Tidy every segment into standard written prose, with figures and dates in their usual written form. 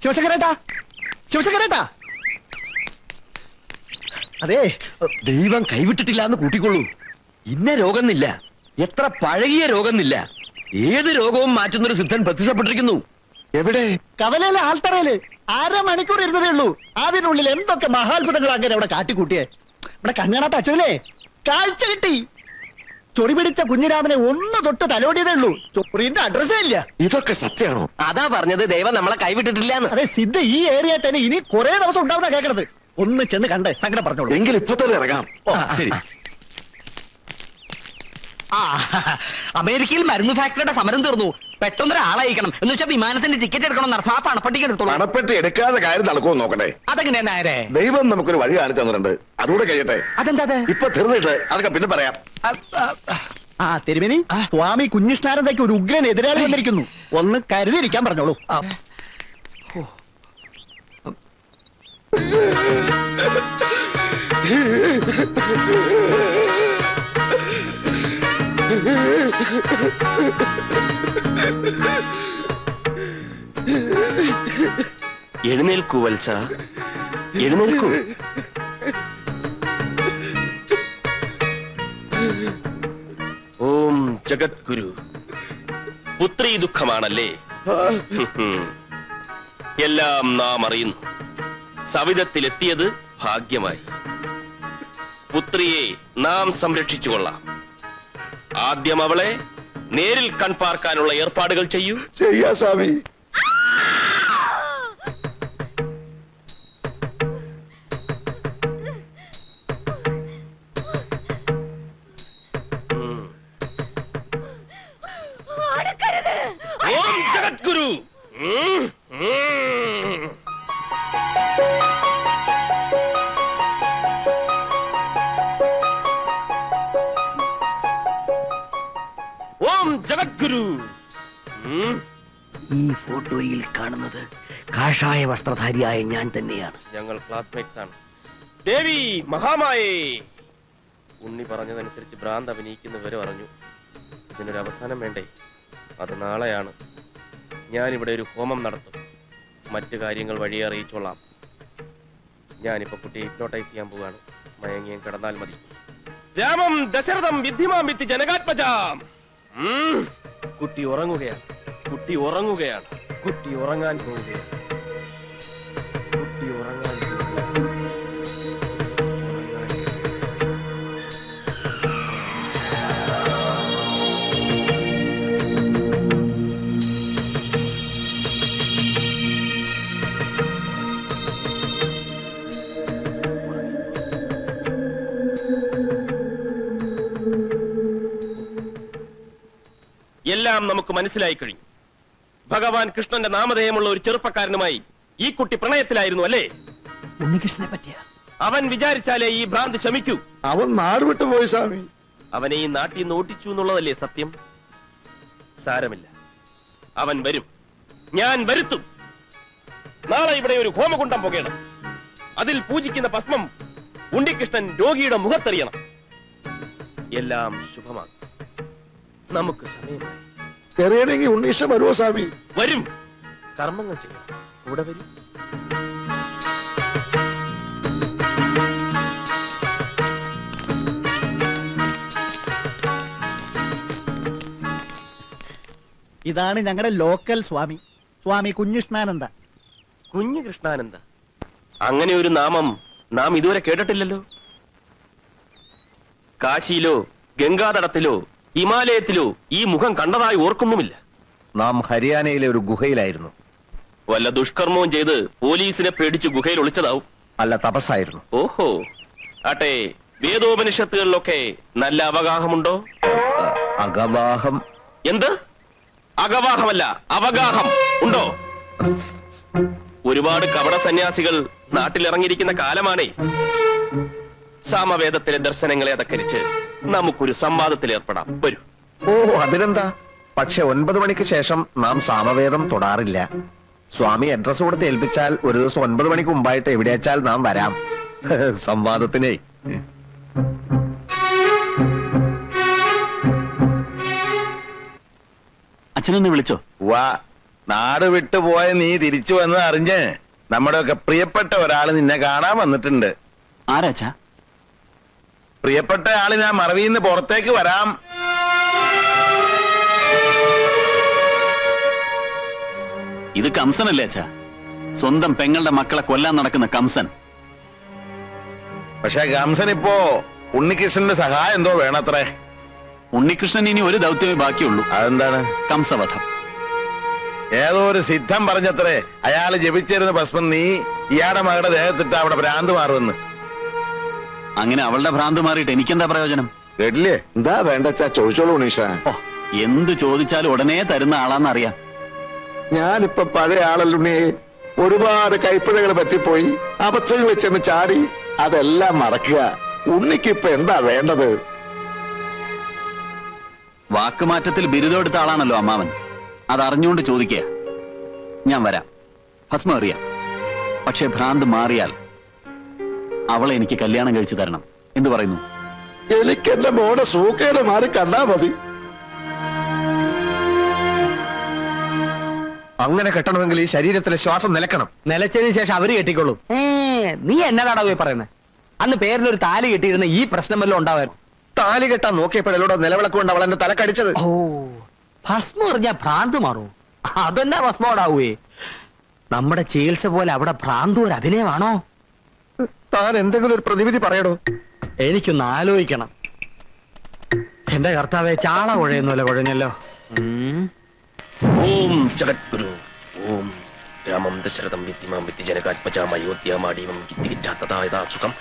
ശിവശങ്കരേട്ടാ, ശിവശങ്കരേട്ടാ, അതെ, ദൈവം കൈവിട്ടിട്ടില്ല എന്ന് കൂട്ടിക്കൊള്ളൂ. ഇന്ന രോഗമെന്നില്ല, എത്ര പഴകിയ രോഗമെന്നില്ല, ഏത് രോഗവും മാറ്റുന്നൊരു സിദ്ധൻ പ്രത്യക്ഷപ്പെട്ടിരിക്കുന്നു. എവിടെ? കവലയിലെ ആൾത്തറയില് 1/2 മണിക്കൂർ ഇരുന്നതേ ഉള്ളൂ. അതിനുള്ളിൽ എന്തൊക്കെ മഹാത്ഭുതങ്ങൾ അങ്ങനെ അവിടെ കാട്ടിക്കൂട്ടിയേ. ഇവിടെ കണ്ണാണാത്ത അച്ഛനല്ലേ കാഴ്ച കിട്ടി. ചൊറി പിടിച്ച കുഞ്ഞിരാമനെ ഒന്ന് തൊട്ട് തലോടിയതേ ഉള്ളൂ. ചൊറിന്റെ അഡ്രസ്സേ ഇല്ല. ഇതൊക്കെ സത്യമാണോ? അതാ പറഞ്ഞത്, ദൈവം നമ്മളെ കൈവിട്ടിട്ടില്ല എന്ന്. അതെ, സിദ്ധ ഈ ഏരിയ തന്നെ ഇനി കുറെ ദിവസം ഉണ്ടാവുന്ന കേൾക്കണത്. ഒന്ന് ചെന്ന് കണ്ടേ സങ്കടം പറഞ്ഞോളൂ. എങ്കിൽ ഇപ്പൊ തന്നെ ഇറങ്ങാം. ശരി. അമേരിക്കയിൽ മരുന്ന് ഫാക്ടറിയുടെ സമരം തീർന്നു. പെട്ടെന്നൊരാളയക്കണം എന്ന് വെച്ചാൽ വിമാനത്തിന്റെ ടിക്കറ്റ് എടുക്കണം നടത്തും. ആ പണപ്പെട്ടിക്ക് എടുത്തോളൂ. പണപ്പെട്ടി എടുക്കാതെ കാര്യം നടക്കുമെന്ന് നോക്കട്ടെ. അതെങ്ങനെയാ നേരെ? ദൈവം നമുക്കൊരു വഴി കാണിച്ചു തന്നിട്ടുണ്ട്, അതുകൂടെ കഴിയട്ടെ. അതെന്താ? ഇപ്പൊ തീർന്നിട്ട് അതൊക്കെ പിന്നെ പറയാം. തിരുമേനി, സ്വാമി കുഞ്ഞിഷ്ണാനന്ദയ്ക്ക് ഒരു ഉഗ്രൻ എതിരാളി വന്നിരിക്കുന്നു. ഒന്ന് കരുതിയിരിക്കാൻ പറഞ്ഞോളൂ. എഴുന്നേൽക്കൂ വത്സ, എഴുന്നേൽക്കൂ. ഓം ജഗദ്ഗുരു. പുത്രീ ദുഃഖമാണല്ലേ? എല്ലാം നാം അറിയുന്നു. സവിധത്തിലെത്തിയത് ഭാഗ്യമായി. പുത്രിയെ നാം സംരക്ഷിച്ചുകൊള്ളാം. ആദ്യം അവളെ നേരിൽ കൺപാർക്കാനുള്ള ഏർപ്പാടുകൾ ചെയ്യൂ. ചെയ്യാ സ്വാമി. ഓം ജഗദ്ഗുരു. ഓം ജഗദ്ഗുരു. ഈ ഫോട്ടോയിൽ കാണുന്നത് കാഷായ വസ്ത്രധാരിയായ ഞാൻ തന്നെയാണ്. ഞങ്ങൾ ക്ലാസ്മേറ്റ്സ് ആണ്. ദേവി മഹാമായേ. ഉണ്ണി പറഞ്ഞതനുസരിച്ച് ഭ്രാന്ത് അഭിനയിക്കുന്നവരെ പറഞ്ഞു. ഇതിനൊരു അവസാനം വേണ്ടേ? അത് നാളെയാണ്. ഞാനിവിടെ ഒരു ഹോമം നടത്തും. മറ്റു കാര്യങ്ങൾ വഴി അറിയിച്ചോളാം. ഞാനിപ്പോ കുട്ടിയെ ഹിപ്നോട്ടൈസ് ചെയ്യാൻ പോവാണ്. മയങ്ങിയും കിടന്നാൽ മതി. രാമം ദശരഥം വിദ്ധിമാം വിത്തി ജനകാത്മജാം. കുട്ടി ഉറങ്ങുകയാണ്, കുട്ടി ഉറങ്ങുകയാണ്, കുട്ടി ഉറങ്ങാൻ പോവുകയാണ്, കുട്ടി ഉറങ്ങാൻ പോവുകയാണ്. എല്ലാം നമുക്ക് മനസ്സിലായി കഴിഞ്ഞു. ഭഗവാൻ കൃഷ്ണന്റെ നാമധേയമുള്ള ഒരു ചെറുപ്പക്കാരനുമായി ഈ കുട്ടി പ്രണയത്തിലായിരുന്നു അല്ലേ? ഉണ്ണികൃഷ്ണനെ പറ്റിയ അവൻ വിചാരിച്ചാലേ ഈ ഭ്രാന്ത് ശമിക്കൂ. അവൻ നാടുവിട്ടു പോയി സ്വാമി. അവനെ ഈ നാട്ടിൽ നിന്ന് ഓട്ടിച്ചു എന്നുള്ളതല്ലേ സത്യം? സാരമില്ല, അവൻ വരും. ഞാൻ വരുത്തും. നാളെ ഇവിടെ ഒരു ഹോമകുണ്ഡം പുകയണം. അതിൽ പൂജിക്കുന്ന ഭസ്മം ഉണ്ണികൃഷ്ണൻ രോഗിയുടെ മുഖത്തെറിയണം. എല്ലാം ശുഭമാകും. നമുക്ക് സമയമായി. എറിയണമെങ്കിൽ ഉണ്ണീഷ്ടം വരുമോ സ്വാമി? വരും. കർമ്മങ്ങൾ ചെയ്യണം. കൂടെ വരും. ഇതാണ് ഞങ്ങളുടെ ലോക്കൽ സ്വാമി, സ്വാമി കുഞ്ഞിഷ്ണാനന്ദ. കുഞ്ഞു കൃഷ്ണാനന്ദ. അങ്ങനെ ഒരു നാമം നാം ഇതുവരെ കേട്ടിട്ടില്ലല്ലോ. കാശിയിലോ ഗംഗാതടത്തിലോ ഹിമാലയത്തിലോ ഈ മുഖം കണ്ടതായി ഓർക്കുന്നുമില്ല. നാം ഹരിയാനയിലെ ഒരു ഗുഹയിലായിരുന്നു. വല്ല ദുഷ്കർമ്മവും ചെയ്ത് പോലീസിനെ പേടിച്ച് ഗുഹയിൽ ഒളിച്ചതാവും. അല്ല, തപസ്സായിരുന്നു. ഓഹോ. ആട്ടെ, വേദോപനിഷത്തുകളിലൊക്കെ നല്ല അവഗാഹമുണ്ടോ? അഗവാഹം. എന്ത്? അഗവാഹമല്ല, അവഗാഹം ഉണ്ടോ? ഒരുപാട് കപട സന്യാസികൾ നാട്ടിലിറങ്ങിയിരിക്കുന്ന കാലമാണേ. സാമവേദത്തിലെ ദർശനങ്ങളെ അധക്കരിച്ച് നമുക്കൊരു സംവാദത്തിൽ ഏർപ്പെടാം. വരൂ. ഓ, അതിനെന്താ? പക്ഷെ 9 മണിക്ക് ശേഷം നാം സാമവേദം തൊടാറില്ല. സ്വാമി അഡ്രസ് കൊടുത്ത് ഏൽപ്പിച്ചാൽ ഒരു ദിവസം 9 മണിക്ക് മുമ്പായിട്ട് എവിടെയാച്ചാൽ നാം വരാം സംവാദത്തിനെ. അച്ഛനെന്നെ വിളിച്ചോ? വാ. നാട് വിട്ടുപോയ നീ തിരിച്ചു വന്ന് അറിഞ്ഞ് നമ്മുടെ ഒക്കെ പ്രിയപ്പെട്ട ഒരാള് നിന്നെ കാണാൻ വന്നിട്ടുണ്ട്. ആരാച്ചാ? പ്രിയപ്പെട്ട ആള് ഞാൻ മറവിന്ന് പുറത്തേക്ക് വരാം. ഇത് കംസനല്ലേ അച്ഛാ? സ്വന്തം പെങ്ങളുടെ മക്കളെ കൊല്ലാൻ നടക്കുന്ന കംസൻ. പക്ഷെ കംസൻ ഇപ്പോ ഉണ്ണികൃഷ്ണന്റെ സഹായം എന്തോ വേണത്രേ. ഉണ്ണികൃഷ്ണൻ ഇനി ഒരു ദൗത്യമേ ബാക്കിയുള്ളൂ. അതെന്താണ്? കംസവധം. ഏതോ ഒരു സിദ്ധം പറഞ്ഞത്രേ അയാള് ജപിച്ചിരുന്ന ഭസ്മം നീ ഇയാളുടെ മകളുടെ ദേഹത്തിട്ട് അവിടെ ഭ്രാന്ത് മാറുമെന്ന്. അങ്ങനെ അവളുടെ ഭ്രാന്ത് മാറിയിട്ട് എനിക്കെന്താ പ്രയോജനം? കേട്ടില്ലേ? എന്താ വേണ്ടച്ചാ ചോദിച്ചോളൂ ഉണ്ണീഷ. ഓ, എന്ത് ചോദിച്ചാലും ഉടനെ തരുന്ന ആളാന്നറിയാം. ഞാനിപ്പൊ പഴയ ആളല്ലുണ്ണി. ഒരുപാട് കൈപ്പിഴകൾ പറ്റിപ്പോയി, അബദ്ധങ്ങളിൽ ചെന്ന് ചാടി. അതെല്ലാം മറക്കുക. ഉണ്ണിക്കിപ്പൊ എന്താ വേണ്ടത്? വാക്കുമാറ്റത്തിൽ ബിരുദം എടുത്ത ആളാണല്ലോ അമ്മാവൻ. അതറിഞ്ഞുകൊണ്ട് ചോദിക്കുക. ഞാൻ വരാം, ഭസ്മം അറിയാം. പക്ഷെ ഭ്രാന്ത് മാറിയാൽ അവളെ എനിക്ക് കല്യാണം കഴിച്ചു തരണം. എന്തു പറയുന്നു? എനിക്ക് എന്റെ മോടെ സൂക്കേട് മാറി കണ്ടാ മതി. അങ്ങനെ കെട്ടണമെങ്കിൽ ഈ ശരീരത്തിലെ ശ്വാസം നിലക്കണം. നിലച്ചതിന് ശേഷം അവര് കെട്ടിക്കൊള്ളൂ. നീ എന്നതാടാ പോയി പറയുന്നത്? അന്ന് പേരിലൊരു താലി കെട്ടിയിരുന്ന ഈ പ്രശ്നം വല്ലതും ഉണ്ടാവായിരുന്നു? താലി കെട്ടാൻ നോക്കിയപ്പോഴല്ലോ നിലവിളക്കൊണ്ട് അവൾ എന്റെ തലക്കടിച്ചത്. ഓ, ഭസ്മം എറിഞ്ഞാ ഭ്രാന്ത് മാറും. അതെന്നാ ഭസ്മോടാവേ? നമ്മുടെ ചികിത്സ പോലെ അവിടെ ഭ്രാന്ത് ഒരു അഭിനയമാണോ? താൻ എന്തെങ്കിലും ഒരു പ്രതിവിധി പറയടോ. എനിക്കൊന്ന് ആലോചിക്കണം. എന്റെ കർത്താവെ, ചാള കുഴയുന്നല്ലോ കുഴഞ്ഞല്ലോ. ഓം ജഗദ്ഗുരു ഓം രാമം ദശരഥം വിദ്യമാം വിദ്യജനകാത്മജാമയോധ്യാമാടീവം കിത്തികിച്ചാത്തതായതാസുഖം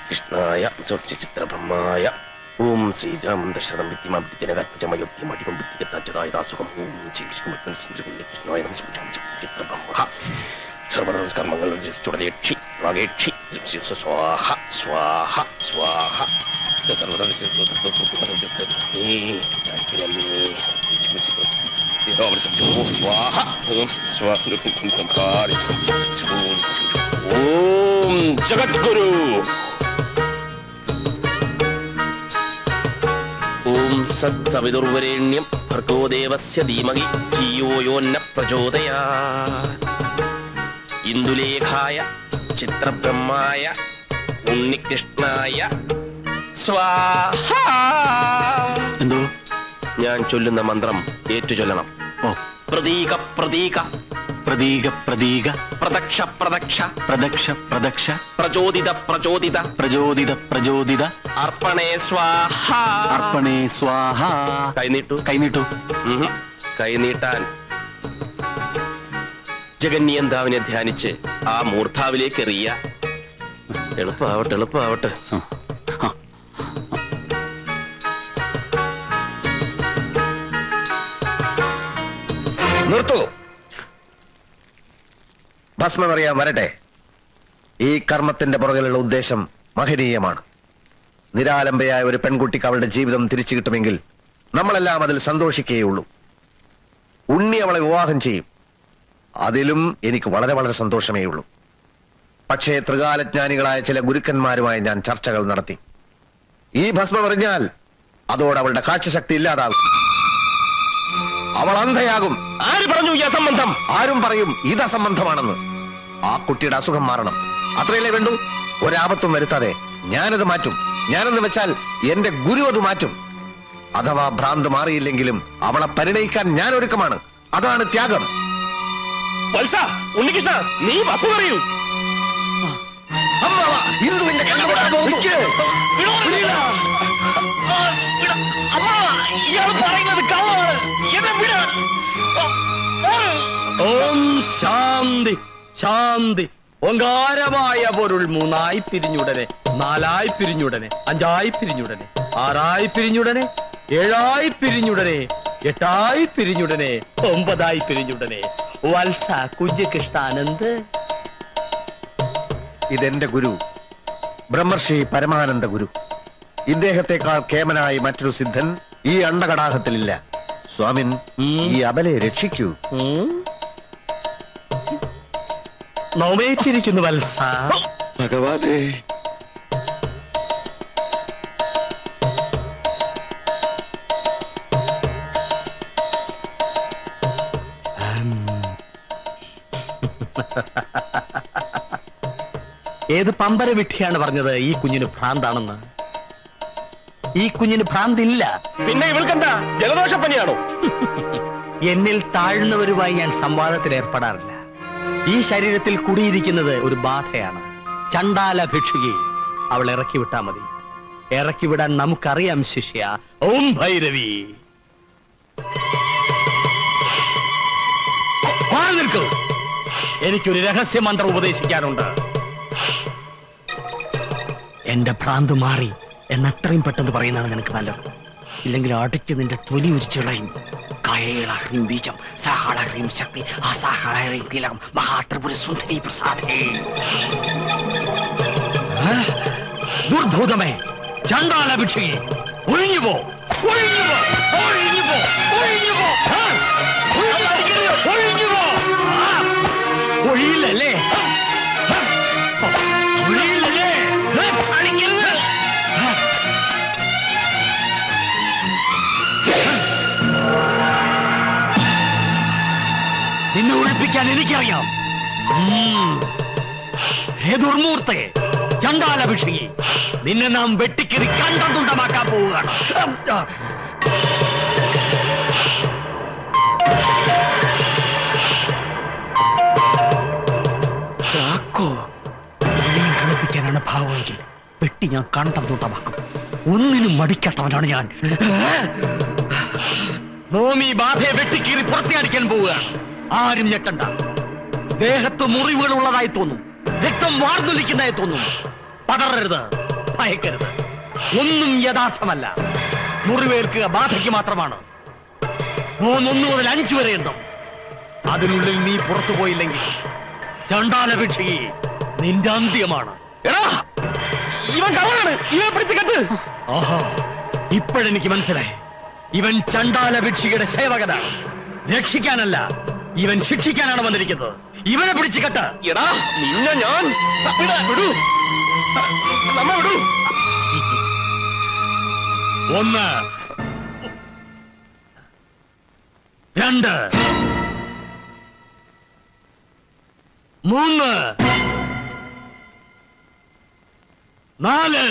കൃഷ്ണായ ചിത്രബ്രഹ്മായ ഓം ശ്രീരാമം ദശരഥം വിദ്യമാം വിദ്യജനകാത്മജാമയോധ്യാമാടീവം വിദ്യകിത്താച്ചതായതാസുഖം ഓം ശ്രീകൃഷ്ണായ ചിത്രബ്രഹ്മ സർവനമസ്കർമ്മങ്ങൾ ചുടലേക്ഷി വാഗേക്ഷി സ്വാഹ സ്വാഹ സ്വാഹ ഓം ജഗദ്ഗുരു ഓം സത്സവിതുർവരേണ്യം ഭർഗോ ദേവസ്യ ധീമഹി ധിയോ യോന്ന പ്രചോദയാത് ഇന്ദുലേഖായ ചിത്രബ്രഹ്മായ ഉണ്ണികൃഷ്ണായ സ്വാഹ. എന്തോ? ഞാൻ ചൊല്ലുന്ന മന്ത്രം ഏറ്റുചൊല്ലണം. ഓ, പ്രതീക പ്രതീക പ്രതീക പ്രതീക പ്രദക്ഷ പ്രദക്ഷ പ്രദക്ഷ പ്രദക്ഷ പ്രചോദിത പ്രചോദിത പ്രചോദിത പ്രചോദിത അർപ്പണേ സ്വാഹ. അർപ്പണേ സ്വാഹ. കൈനീട്ടു. കൈനീട്ടു. കൈനീട്ടാൻ ജഗന്യന്താവിനെ ധ്യാനിച്ച് ആ മൂർധാവിലേക്ക് എറിയ. എളുപ്പമാവട്ടെ എളുപ്പമാവട്ടെ. നിർത്തൂ. ഭസ്മം അറിയാൻ വരട്ടെ. ഈ കർമ്മത്തിന്റെ പുറകിലുള്ള ഉദ്ദേശം മഹനീയമാണ്. നിരാലംബയായ ഒരു പെൺകുട്ടിക്ക് അവളുടെ ജീവിതം തിരിച്ചു കിട്ടുമെങ്കിൽ നമ്മളെല്ലാം അതിൽ സന്തോഷിക്കുകയുള്ളൂ. ഉണ്ണി അവളെ വിവാഹം ചെയ്യും. അതിലും എനിക്ക് വളരെ വളരെ സന്തോഷമേ ഉള്ളൂ. പക്ഷേ ത്രികാലജ്ഞാനികളായ ചില ഗുരുക്കന്മാരുമായി ഞാൻ ചർച്ചകൾ നടത്തി. ഈ ഭസ്മം അറിഞ്ഞാൽ അതോടെ അവളുടെ കാഴ്ചശക്തി ഇല്ലാതാകും. അവൾ അന്ധയാകും. ആര് പറഞ്ഞു ഈ അസംബന്ധം? ആരും പറയും ഇത് അസംബന്ധമാണെന്ന്. ആ കുട്ടിയുടെ അസുഖം മാറണം, അത്രയല്ലേ വേണ്ടൂ. ഒരാപത്തും വരുത്താതെ ഞാനത് മാറ്റും. ഞാനെന്ന് വെച്ചാൽ എന്റെ ഗുരു അത് മാറ്റും. അഥവാ ഭ്രാന്ത് മാറിയില്ലെങ്കിലും അവളെ പരിണയിക്കാൻ ഞാൻ ഒരുക്കമാണ്. അതാണ് ത്യാഗം. വത്സ, ഉണ്ണികൃഷ്ണ, നീ ഭസ്മം അറിയൂ. അമ്മാവാ, ഹിന്ദുവിന്റെ കണ്ണുപൊട്ടാൻ പോകുന്നു. ഓം ശാന്തി ശാന്തി. ഓങ്കാരമായ പൊരുൾ മൂന്നായി പിരിഞ്ഞുടനെ, നാലായി പിരിഞ്ഞുടനെ, അഞ്ചായി പിരിഞ്ഞുടനെ, ആറായി പിരിഞ്ഞുടനെ, ഏഴായി പിരിഞ്ഞുടനെ, എട്ടായി പിരിഞ്ഞുടനെ, 9ആയി പിരിഞ്ഞുടനെ. വത്സ കുഞ്ഞികൃഷ്ണാനന്ദ്. ഇതെന്റെ ഗുരു ബ്രഹ്മർഷി പരമാനന്ദ ഗുരു. ഇദ്ദേഹത്തെക്കാൾ കേമനായി മറ്റൊരു സിദ്ധൻ ഈ അണ്ടകടാഹത്തിലില്ല. സ്വാമിൻ, ഈ അബലയെ രക്ഷിക്കൂ. നവമേച്ചിരിക്കുന്നു വത്സ. ഭഗവാനേ, ഏത് പമ്പര വിട്ടിയാണ് പറഞ്ഞത് ഈ കുഞ്ഞിന് ഭ്രാന്താണെന്ന്? ഈ കുഞ്ഞിന് ഭ്രാന്തില്ല. പിന്നെ ഇവൾക്കെന്താ ജലദോഷപ്പനിയാണോ? എന്നിൽ താഴ്ന്നവരുമായി ഞാൻ സംവാദത്തിൽ ഏർപ്പെടാറില്ല. ഈ ശരീരത്തിൽ കുടിയിരിക്കുന്നത് ഒരു ബാധയാണ്. ചണ്ടാല ഭിക്ഷുകി. അവൾ ഇറക്കി വിട്ടാ മതി. ഇറക്കി വിടാൻ നമുക്കറിയാം ശിഷ്യ. ഓം ഭൈരവി. മാറി നിൽക്കൂ. എനിക്കൊരു രഹസ്യമന്ത്രം ഉപദേശിക്കാനുണ്ട്. എന്റെ ഭ്രാന്ത് മാറി എന്നത്രയും പെട്ടെന്ന് പറയുന്നതാണ് നിനക്ക് നല്ലത്. ഇല്ലെങ്കിൽ അടിച്ച് നിന്റെ തൊലി ഉരിച്ചുകളയും. കയളഹ്രീം ബീജം സഹളഹ്രീം ശക്തി അസഹളഹ്രീം കീലകം മഹാത്രിപുര സുന്ദരി പ്രസാദേ. ദുർഭൂതമേ, ചണ്ടാല ഭിക്ഷുകി, ഒഴിഞ്ഞുപോ, ഒഴിഞ്ഞുപോ, ഒഴിഞ്ഞുപോ, ഒഴിഞ്ഞുപോ, ഒഴിഞ്ഞുപോ. ഒഴിയില്ലല്ലേ? ഒഴിയില്ലല്ലേ? അടിക്കരുത്. നിന്നെ ഒഴിപ്പിക്കാൻ എനിക്കറിയാം. ഹേ ദുർമൂർത്തെ, ചണ്ടാല ഭിക്ഷുകി, നിന്നെ നാം വെട്ടിക്കറി കണ്ടം തുണ്ടമാക്കാൻ പോവുകയാണ്. ചാക്കോ, ഇനിയും കളിപ്പിക്കാനാണ് ഭാവമെങ്കിൽ വെട്ടി ഞാൻ കണ്ടം തുണ്ടമാക്കും. ഒന്നിനും മടിക്കാത്തവനാണ് ഞാൻ. നോമി ബാധയെ വെട്ടിക്കീറി പുറത്തിയടിക്കാൻ പോവുകയാണ്. ആരും ഞെട്ടണ്ട. ദേഹത്ത് മുറിവുകൾ ഉള്ളതായി തോന്നും, രക്തം വാർന്നൊലിക്കുന്നതായി തോന്നും. പതറരുത്, ഭയക്കരുത്. ഒന്നും യഥാർത്ഥമല്ല. മുറിവേൽക്കുക ബാധയ്ക്ക് മാത്രമാണ്. 1 മുതൽ 5 വരെ എന്നും. അതിനുള്ളിൽ നീ പുറത്തു പോയില്ലെങ്കിൽ ചണ്ടാല ഭിക്ഷുകി, നിന്റെ അന്ത്യമാണ്. ഇവൻ കള്ളനാണ്. ഇവനെ പിടിച്ച് കെട്ട്. ആഹാ, ഇപ്പോഴെനിക്ക് മനസ്സിലായി. ഇവൻ ചണ്ടാല ഭിക്ഷുകിയുടെ സേവകനാണ്. രക്ഷിക്കാനല്ല, ഇവൻ ശിക്ഷിക്കാനാണ് വന്നിരിക്കുന്നത്. ഇവനെ പിടിച്ചു കെട്ട്. എടാ നിന്നെ ഞാൻ വിടൂ. നമ്മ വിടൂ. 1, 2, 3, 4,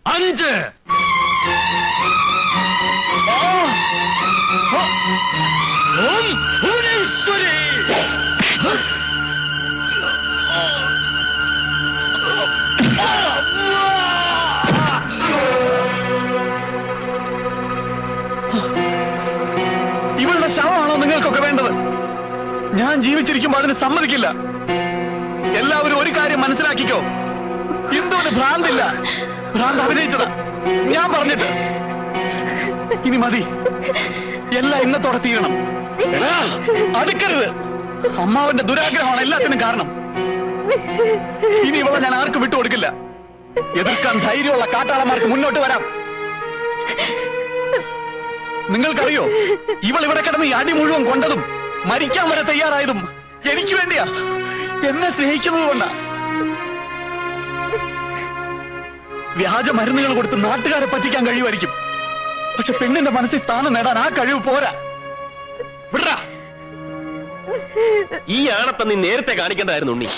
5. ഓം ഭുവനേശ്വരി. ഇവളുടെ ശവമാണോ നിങ്ങൾക്കൊക്കെ വേണ്ടത്? ഞാൻ ജീവിച്ചിരിക്കുമ്പോൾ അതിന് സമ്മതിക്കില്ല. എല്ലാവരും ഒരു കാര്യം മനസ്സിലാക്കിക്കോ. എന്തുകൊണ്ട് ഭ്രാന്തില്ല? ഭ്രാന്ത് അഭിനയിച്ചതാ, ഞാൻ പറഞ്ഞിട്ട്. ഇനി മതി, എല്ലാം ഇന്നത്തോടെ തീരണം. അടുക്കരുത്. അമ്മാവന്റെ ദുരാഗ്രഹമാണ് എല്ലാത്തിനും കാരണം. ഇനി ഇവളെ ഞാൻ ആർക്കും വിട്ടുകൊടുക്കില്ല. എതിർക്കാൻ ധൈര്യമുള്ള കാട്ടാളന്മാർക്ക് മുന്നോട്ട് വരാം. നിങ്ങൾക്കറിയോ, ഇവൾ ഇവിടെ കിടന്ന് ഈ അടി മുഴുവൻ കൊണ്ടതും മരിക്കാൻ വരെ തയ്യാറായതും എനിക്ക് വേണ്ടിയാ. എന്നെ സ്നേഹിക്കുന്നത് കൊണ്ടാ. വ്യാജ മരുന്നുകൾ കൊടുത്ത് നാട്ടുകാരെ പറ്റിക്കാൻ കഴിയുമായിരിക്കും. പക്ഷെ പെണ്ണിന്റെ മനസ്സിൽ സ്ഥാനം നേടാൻ ആ കഴിവ് പോരാ. വിടറാ. ഈ ആണത്തെ നീ നേരത്തെ കാണിക്കേണ്ടതായിരുന്നു ഉണ്ണി.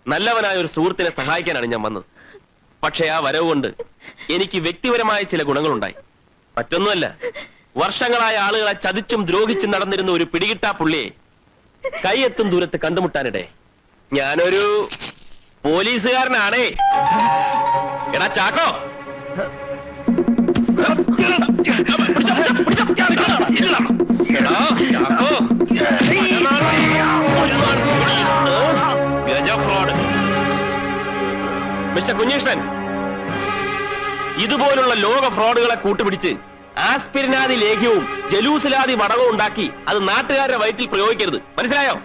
നല്ലവനായ ഒരു സുഹൃത്തിനെ സഹായിക്കാനാണ് ഞാൻ വന്നത്. പക്ഷെ ആ വരവ് കൊണ്ട് എനിക്ക് വ്യക്തിപരമായ ചില ഗുണങ്ങളുണ്ടായി. മറ്റൊന്നുമല്ല, വർഷങ്ങളായ ആളുകളെ ചതിച്ചും ദ്രോഹിച്ചും നടന്നിരുന്ന ഒരു പിടികിട്ടാ പുള്ളിയെ കൈയെത്തും ദൂരത്ത് കണ്ടുമുട്ടാനിടെ ഞാനൊരു പോലീസുകാരനാണേ. എടാ ചാക്കോ, എടാ ചാക്കോ, ഫ്രോഡ്. മിസ്റ്റർ കുഞ്ഞീഷ്ണൻ, ഇതുപോലുള്ള ലോക ഫ്രോഡുകളെ കൂട്ടുപിടിച്ച് ആസ്പിരിനാദി ലേഖ്യവും ജലൂസിലാദി വടകവും ഉണ്ടാക്കി അത് നാട്ടുകാരുടെ വയറ്റിൽ പ്രയോഗിക്കരുത്. മനസ്സിലായോ?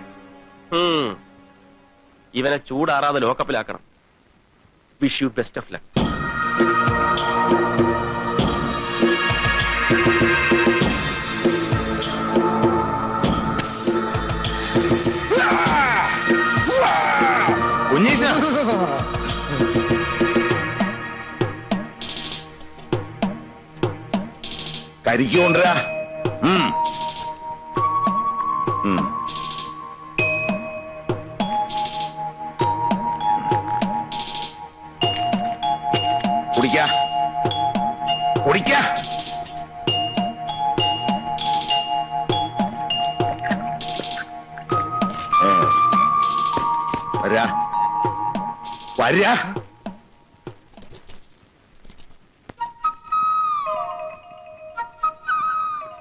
ഇവനെ ചൂടാറാതെ ലോക്കപ്പിലാക്കണം. Wish you best of luck. കുഞ്ഞീഷ, കരിക്കൊണ്ടുരാ. കുടിക്ക. വരാ വരാ.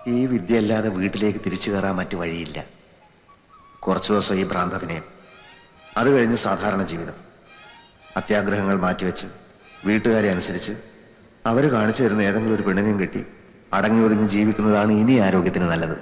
ഈ വിദ്യ അല്ലാതെ വീട്ടിലേക്ക് തിരിച്ചു കയറാൻ മറ്റു വഴിയില്ല. കുറച്ചു ദിവസം ഈ ഭ്രാന്തഭിനയം, അത് കഴിഞ്ഞ് സാധാരണ ജീവിതം. അത്യാഗ്രഹങ്ങൾ മാറ്റിവെച്ച് വീട്ടുകാരെ അനുസരിച്ച് അവര് കാണിച്ചു തരുന്ന ഏതെങ്കിലും ഒരു പെണ്ണിനെയും കെട്ടി അടങ്ങി ഒതുങ്ങി ജീവിക്കുന്നതാണ് ഇനി ആരോഗ്യത്തിന് നല്ലത്.